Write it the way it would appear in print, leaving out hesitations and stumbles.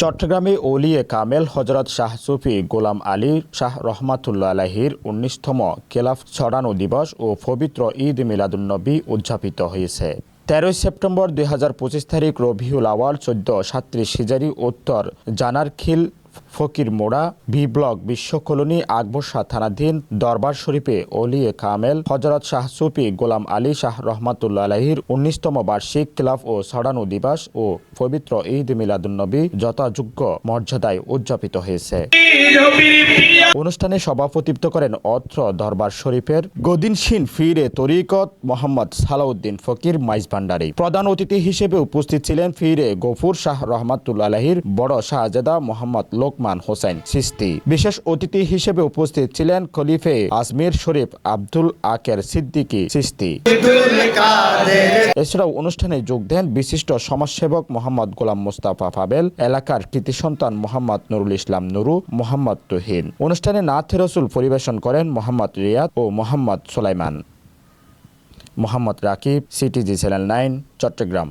চট্টগ্রামে ওলিয়ে কামেল হযরত শাহ সুফি গোলাম আলী শাহ রহমাতুল্লাহ আলাইহির ১৯তম খেলাফ ছড়ানো দিবস ও পবিত্র ঈদ মিলাদুন্নবী উদযাপিত হয়েছে। ১৩ সেপ্টেম্বর ২০২৫ তারিখ রবিউল আওয়াল ১৪৩৭ হিজরি উত্তর জানারখিল ফকির মোড়া বি ব্লক বিশ্ব কলোনি আকবর শাহ থানাধীন দরবার শরীফে ওলিয়ে কামেল হযরত শাহ সুফি গোলাম আলী শাহ রহমাতুল্লাহ আলাইহির ১৯তম বার্ষিক খেলাফ ও ছড়ানো দিবস ও পবিত্র ঈদ মিলাদুন্নবী যথাযোগ্য মর্যাদায় উদযাপিত হয়েছে। অনুষ্ঠানে সভাপতিত্ব করেন অত্র দরবার শরীফের গদিনশীন ফিরে তরিকত মোহাম্মদ সালাউদ্দিন ফকির মাইজভান্ডারী। প্রধান অতিথি হিসেবে উপস্থিত ছিলেন ফিরে গফুর শাহ রহমাতুল্লাহ আলাইহির বড় শাহজাদা মোহাম্মদ লোকমান হোসেন চিশতি। বিশেষ অতিথি হিসেবে উপস্থিত ছিলেন খলিফে আজমির শরীফ আব্দুল আকের সিদ্দিকী চিশতি। এছাড়াও অনুষ্ঠানে যোগ দেন বিশিষ্ট সমাজসেবক মোহাম্মদ গোলাম মোস্তফা পাবেল, এলাকার কৃতি সন্তান মোহাম্মদ নুরুল ইসলাম নুরু, মোহাম্মদ তুহিন। অনুষ্ঠানে নাথ রসুল পরিবেশন করেন মোহাম্মদ রিয়াদ ও মোহাম্মদ সুলাইমান। Mohammad Rakib, CTG channel 9, Chittagong.